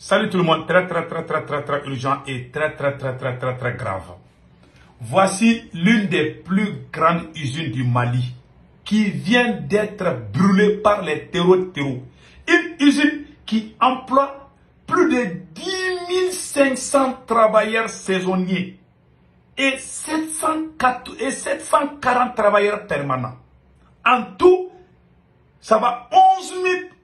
Salut tout le monde, très urgent et très grave. Voici l'une des plus grandes usines du Mali qui vient d'être brûlée par les terreaux. Une usine qui emploie plus de 10 500 travailleurs saisonniers et 740 travailleurs permanents. En tout, ça va 11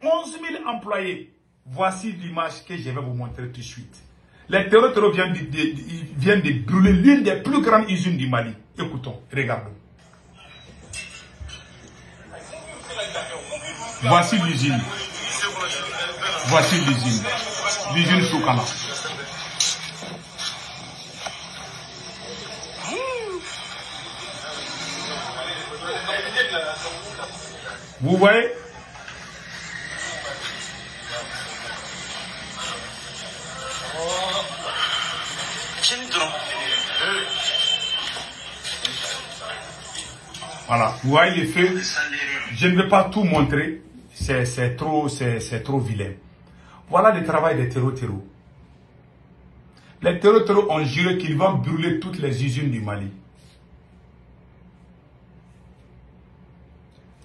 000 employés. Voici l'image que je vais vous montrer tout de suite. Les terreaux viennent de brûler l'une des plus grandes usines du Mali. Écoutons, regardons. Voici l'usine. Voici l'usine. L'usine Soukana. Vous voyez? Voilà, vous voyez les feux. Je ne vais pas tout montrer, c'est trop vilain. Voilà le travail des terreaux. Les terreaux ont juré qu'ils vont brûler toutes les usines du Mali.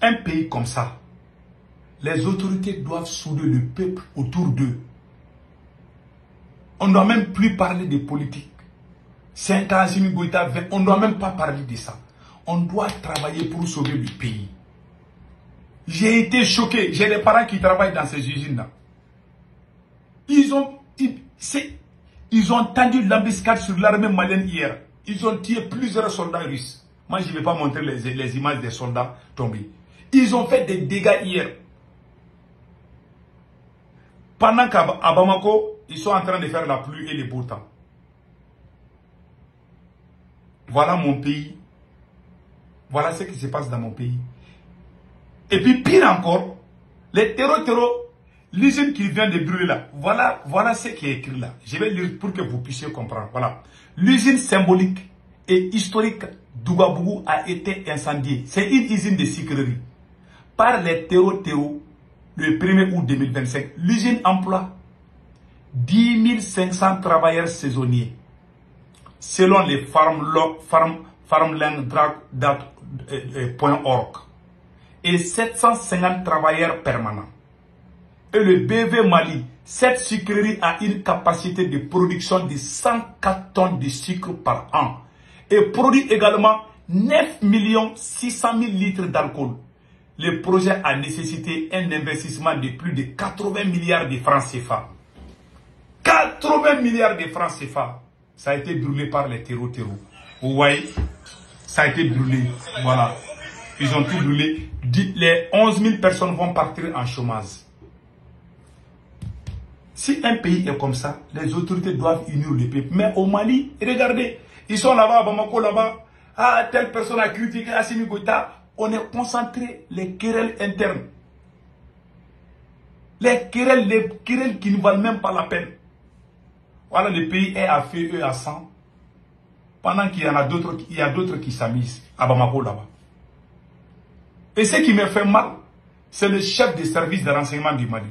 Un pays comme ça, les autorités doivent souder le peuple autour d'eux. On ne doit même plus parler de politique. 5 ans, Assimi Goïta, on ne doit même pas parler de ça. On doit travailler pour sauver le pays. J'ai été choqué. J'ai des parents qui travaillent dans ces usines-là. Ils ont tendu l'embuscade sur l'armée malienne hier. Ils ont tué plusieurs soldats russes. Moi, je ne vais pas montrer les images des soldats tombés. Ils ont fait des dégâts hier. Pendant qu'à Bamako, ils sont en train de faire la pluie et le beau temps. Voilà mon pays. Voilà ce qui se passe dans mon pays. Et puis pire encore, les terreaux, l'usine qui vient de brûler là, voilà ce qui est écrit là. Je vais lire pour que vous puissiez comprendre. Voilà. L'usine symbolique et historique d'Ougabougou a été incendiée. C'est une usine de sucrerie. Par les terreaux, le 1er août 2025, l'usine emploie 10 500 travailleurs saisonniers. Selon les farmland.org et 750 travailleurs permanents. Et le BV Mali, cette sucrerie a une capacité de production de 104 tonnes de sucre par an et produit également 9 600 000 litres d'alcool. Le projet a nécessité un investissement de plus de 80 milliards de francs CFA. 80 milliards de francs CFA. Ça a été brûlé par les terreaux. Vous voyez, ça a été brûlé. Voilà. Ils ont tout brûlé. Les 11 000 personnes vont partir en chômage. Si un pays est comme ça, les autorités doivent unir le peuple. Mais au Mali, regardez, ils sont là-bas, à Bamako, là-bas. Ah, telle personne a critiqué Assimi Goïta. On est concentré les querelles internes. Les querelles qui ne valent même pas la peine. Voilà, le pays est à feu et à sang. Pendant qu'il y en a d'autres, il y a d'autres qui s'amusent à Bamako là-bas. Et ce qui me fait mal, c'est le chef des services de renseignement du Mali.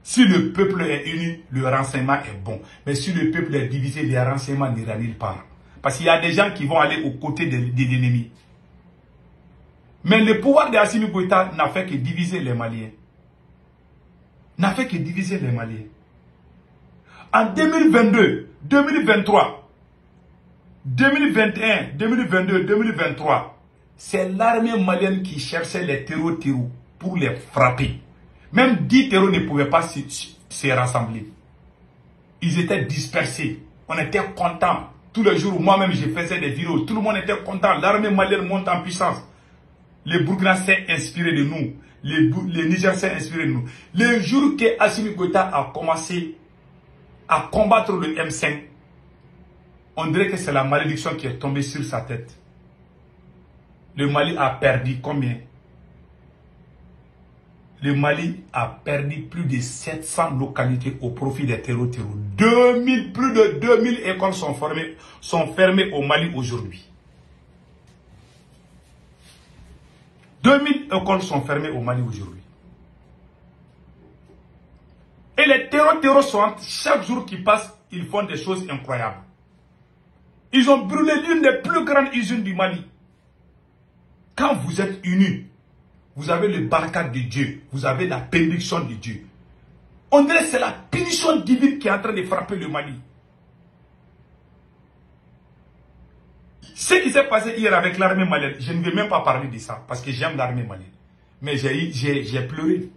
Si le peuple est uni, le renseignement est bon. Mais si le peuple est divisé, les renseignements n'ira nulle part. Parce qu'il y a des gens qui vont aller aux côtés des ennemis. Mais le pouvoir d'Assimi Goïta n'a fait que diviser les Maliens. N'a fait que diviser les Maliens. En 2022, 2023, 2021, 2022, 2023, c'est l'armée malienne qui cherchait les terreaux pour les frapper. Même 10 terreaux ne pouvaient pas se rassembler. Ils étaient dispersés. On était contents. Tous les jours, moi-même, je faisais des vidéos. Tout le monde était content. L'armée malienne monte en puissance. Les Burkina s'est inspiré de nous. Les Niger s'est inspiré de nous. Le jour que Assimi Goïta a commencé à combattre le M5, on dirait que c'est la malédiction qui est tombée sur sa tête. Le Mali a perdu combien? Le Mali a perdu plus de 700 localités au profit des terreaux. Plus de 2000 écoles sont fermées au Mali aujourd'hui. 2000 écoles sont fermées au Mali aujourd'hui. Et Et les terroristes sont, chaque jour qui passe, ils font des choses incroyables. Ils ont brûlé l'une des plus grandes usines du Mali. Quand vous êtes unis, vous avez le barricade de Dieu, vous avez la bénédiction de Dieu. On dirait que c'est la punition divine qui est en train de frapper le Mali. Ce qui s'est passé hier avec l'armée malienne, je ne vais même pas parler de ça, parce que j'aime l'armée malienne. Mais j'ai pleuré.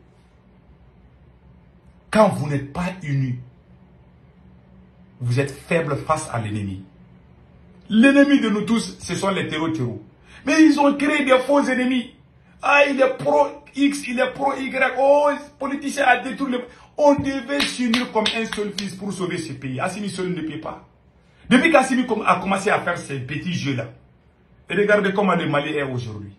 Quand vous n'êtes pas unis, vous êtes faible face à l'ennemi. L'ennemi de nous tous, ce sont les terroristes. Mais ils ont créé des faux ennemis. Ah, il est pro-X, il est pro-Y. Oh, le politicien a détruit le... On devait s'unir comme un seul fils pour sauver ce pays. Assimi seul ne peut pas. Depuis qu'Assimi a commencé à faire ces petits jeux-là, et regardez comment le Mali est aujourd'hui.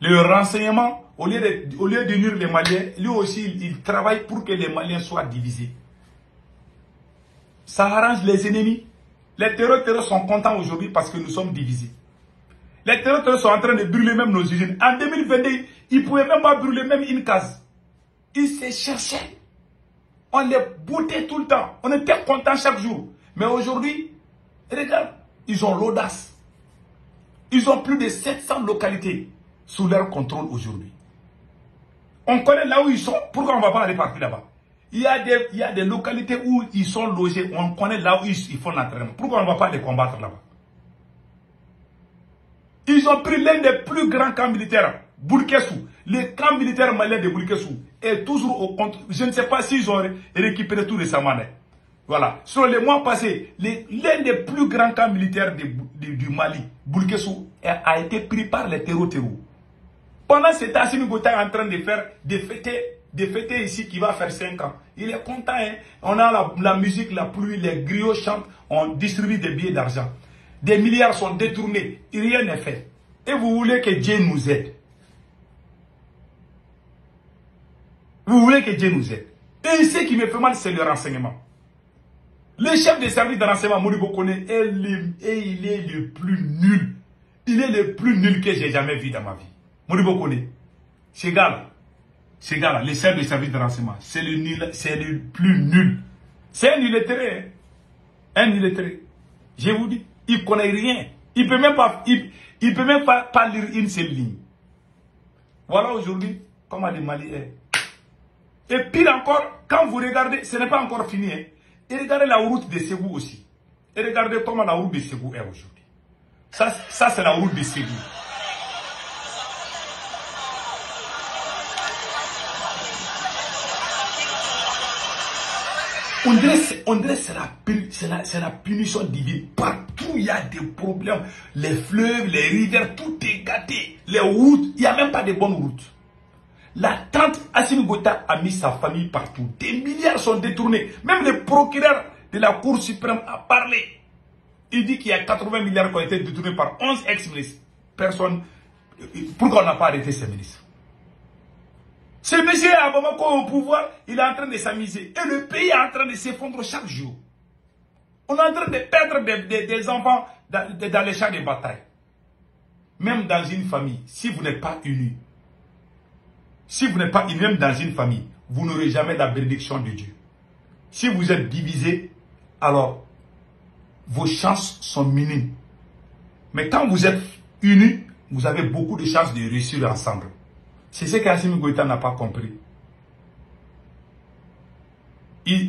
Le renseignement, au lieu d'unir les Maliens, lui aussi, il travaille pour que les Maliens soient divisés. Ça arrange les ennemis. Les terroristes sont contents aujourd'hui parce que nous sommes divisés. Les terroristes sont en train de brûler même nos usines. En 2022, ils ne pouvaient même pas brûler même une case. Ils se cherchaient. On les boutait tout le temps. On était contents chaque jour. Mais aujourd'hui, regarde, ils ont l'audace. Ils ont plus de 700 localités sous leur contrôle aujourd'hui. On connaît là où ils sont. Pourquoi on ne va pas aller partir là-bas? Il y a des localités où ils sont logés. On connaît là où ils font l'entraînement. Pourquoi on ne va pas les combattre là-bas? Ils ont pris l'un des plus grands camps militaires, Boulkessou. Le camp militaire malien de Boulkessou est toujours au compte. Je ne sais pas s'ils ont récupéré tout récemment. Voilà. Sur les mois passés, l'un des plus grands camps militaires du Mali, Boulkessou, a été pris par les terroristes. Pendant ce temps, Assimi Goïta est en train de fêter ici qui va faire 5 ans. Il est content. Hein? On a la musique, la pluie, les griots chantent, on distribue des billets d'argent. Des milliards sont détournés, rien n'est fait. Et vous voulez que Dieu nous aide. Vous voulez que Dieu nous aide. Et ce qui me fait mal, c'est le renseignement. Le chef de service de renseignement, Modibo Kone, il est le plus nul. Il est le plus nul que j'ai jamais vu dans ma vie. Modibo Kone, ce gars-là, le chef de service de renseignement, c'est le plus nul. C'est un illettré. Un illettré. Je vous dis. Il ne connaît rien. Il ne peut même pas lire une seule ligne. Voilà aujourd'hui comment le Mali est. Et pire encore, quand vous regardez, ce n'est pas encore fini. Hein. Et regardez la route de Ségou aussi. Et regardez comment la route de Ségou est aujourd'hui. Ça c'est la route de Ségou. On dirait que c'est la punition divine. Partout, il y a des problèmes. Les fleuves, les rivières, tout est gâté. Les routes, il n'y a même pas de bonnes routes. La tante Assimi Goïta a mis sa famille partout. Des milliards sont détournés. Même le procureur de la Cour suprême a parlé. Il dit qu'il y a 80 milliards qui ont été détournés par 11 ex-ministres. Personne. Pourquoi on n'a pas arrêté ces ministres? Ce monsieur à Bamako au pouvoir, il est en train de s'amuser. Et le pays est en train de s'effondrer chaque jour. On est en train de perdre des enfants dans les champs de bataille. Même dans une famille, si vous n'êtes pas unis, même dans une famille, vous n'aurez jamais la bénédiction de Dieu. Si vous êtes divisés, alors vos chances sont minimes. Mais quand vous êtes unis, vous avez beaucoup de chances de réussir ensemble. C'est ce qu'Assimi Goïta n'a pas compris.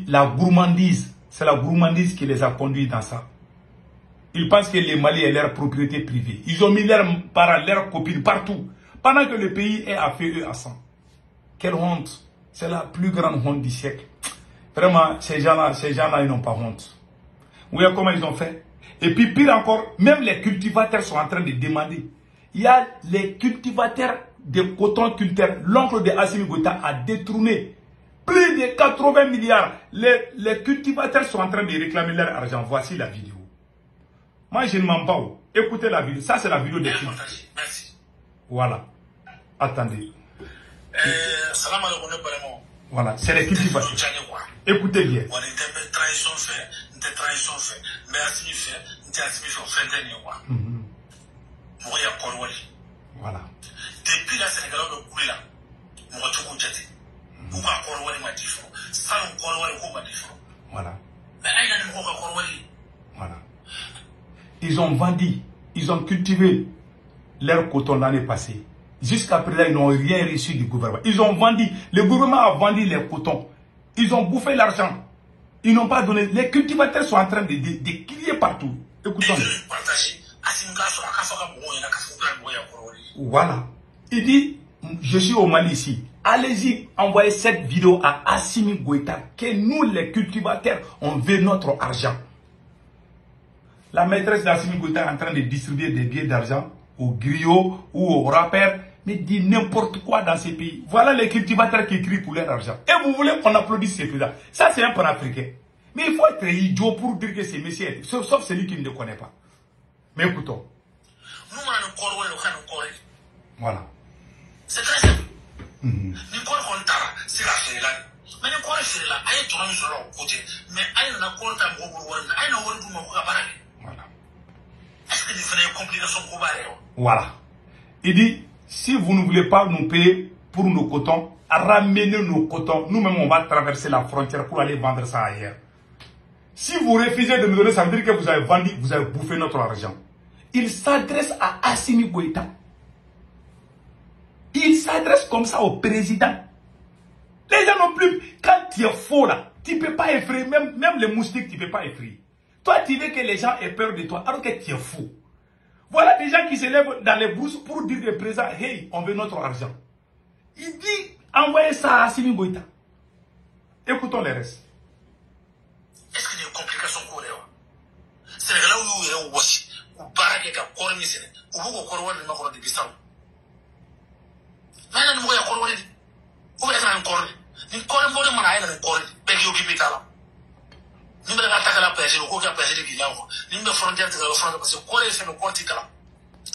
La gourmandise, c'est la gourmandise qui les a conduits dans ça. Ils pensent que les Mali est leur propriété privée. Ils ont mis leurs parents, leurs copines partout. Pendant que le pays est à feu et à sang. Quelle honte. C'est la plus grande honte du siècle. Vraiment, ces gens-là, ils n'ont pas honte. Vous voyez comment ils ont fait? Et puis pire encore, même les cultivateurs sont en train de demander. Il y a les cultivateurs de coton culture. L'oncle de Assimi Goïta a détourné plus de 80 milliards. Les cultivateurs sont en train de réclamer leur argent. Voici la vidéo. Moi, je ne mens pas. Écoutez la vidéo. Ça, c'est la vidéo des cultivateurs. Merci. Voilà. Attendez. Voilà, c'est les cultivateurs. Écoutez bien. Voilà. Depuis la Sénégal, on a coulé là. On a tout côté. On a couru, on a dit, Voilà. Voilà. Ils ont vendu, ils ont cultivé leur coton l'année passée. Jusqu'à présent, ils n'ont rien reçu du gouvernement. Ils ont vendu, le gouvernement a vendu les cotons. Ils ont bouffé l'argent. Ils n'ont pas donné. Les cultivateurs sont en train de crier partout. Écoutons-les. Voilà. Il dit, je suis au Mali ici. Allez-y, envoyez cette vidéo à Assimi Goïta, que nous, les cultivateurs, on veut notre argent. La maîtresse d'Assimi Goïta est en train de distribuer des billets d'argent aux griots ou aux rappeurs, mais dit n'importe quoi dans ces pays. Voilà les cultivateurs qui crient pour leur argent. Et vous voulez qu'on applaudisse ces présidents. Ça, c'est un panafricain. Mais il faut être idiot pour dire que c'est messieurs, sauf celui qui ne le connaît pas. Mais écoutons. Voilà. C'est très simple. C'est la fête là. Mais le corps est là. Aïe, tu vas me sur le côté. Mais aïe, on a corps à voilà. Est-ce que vous avez une complication pour voilà. Il dit, si vous ne voulez pas nous payer pour nos cotons, ramenez nos cotons. Nous-mêmes, on va traverser la frontière pour aller vendre ça ailleurs. Si vous refusez de nous donner, ça veut dire que vous avez vendu, vous avez bouffé notre argent. Il s'adresse à Assimi Goïta. Il s'adresse comme ça au président. Les gens non plus, quand tu es faux là, tu ne peux pas effrayer, même les moustiques, tu ne peux pas effrayer. Toi, tu veux que les gens aient peur de toi, alors que tu es fou. Voilà des gens qui se lèvent dans les brousses pour dire au président, hey, on veut notre argent. Il dit, envoyez ça à Assimi Goïta. Écoutons les restes. Est-ce qu'il y a des complications pour eux? C'est là où il y a aussi, où Barak est à Cormisé, où vous corroborez le nom de Bissau. Maintenant, nous voyons corroborer. Où est-ce qu'on corrobore? Nous corroborons mon aïe, nous corroborons. Pégui au Kipitala. Nous devons attaquer la pêche, nous devons pêcher les guinées. Nous devons frontière de la France parce que corroborer c'est le portique là.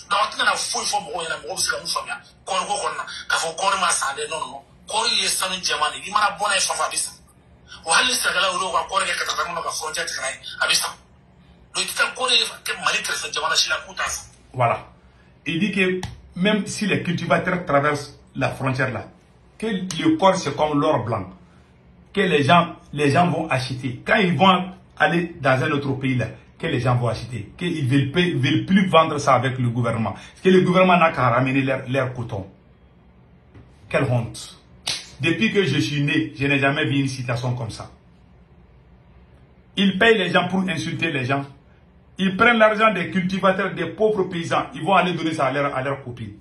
Donc, nous avons fouillé pour moi, nous avons observé nous famille. Corroborer, car faut corroborer ça, non, non. Corroborer c'est un diamant. Il m'a bonne femme à Bissau. Ou aller se regarder où on va corroborer que tu as dans la frontière de la Bissau. Donc, tu as corroboré que Mali crée ce diamant chez la Koutasse. Voilà. Il dit que même si les cultivateurs traversent la frontière là, que le corps c'est comme l'or blanc, que les gens vont acheter. Quand ils vont aller dans un autre pays là, que les gens vont acheter, qu'ils ne veulent plus vendre ça avec le gouvernement. Parce que le gouvernement n'a qu'à ramener leur coton. Quelle honte. Depuis que je suis né, je n'ai jamais vu une situation comme ça. Ils payent les gens pour insulter les gens. Ils prennent l'argent des cultivateurs, des pauvres paysans. Ils vont aller donner ça à leurs copines.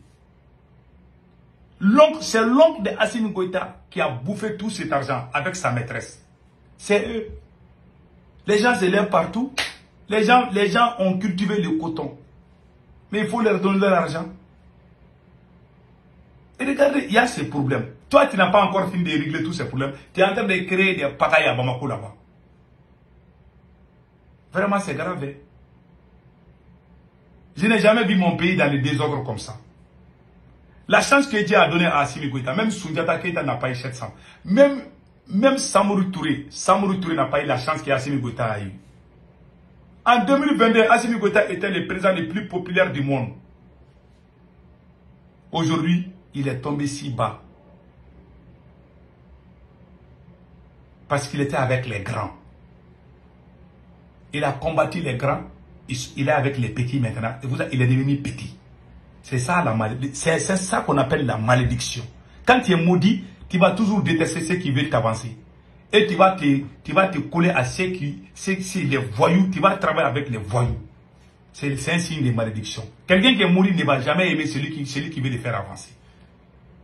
C'est l'oncle de Assimi Goïta qui a bouffé tout cet argent avec sa maîtresse. C'est eux. Les gens se lèvent partout. Les gens ont cultivé le coton. Mais il faut leur donner leur argent. Et regardez, il y a ces problèmes. Toi, tu n'as pas encore fini de régler tous ces problèmes. Tu es en train de créer des pagailles à Bamako là-bas. Vraiment, c'est grave. Je n'ai jamais vu mon pays dans le désordre comme ça. La chance que Dieu a donnée à Assimi Goïta, même Soundiata Keïta n'a pas eu 700. Même Samori Touré n'a pas eu la chance qu'Assimi Goïta a eu. En 2022, Assimi Goïta était le président le plus populaire du monde. Aujourd'hui, il est tombé si bas. Parce qu'il était avec les grands. Il a combattu les grands. Il est avec les petits maintenant. Il est devenu petit. C'est ça la malédiction. C'est ça qu'on appelle la malédiction. Quand tu es maudit, tu vas toujours détester ceux qui veulent t'avancer. Et tu vas te coller à ceux les voyous. Tu vas travailler avec les voyous. C'est un signe de malédiction. Quelqu'un qui est maudit ne va jamais aimer celui qui veut le faire avancer.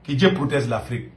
Que Dieu protège l'Afrique.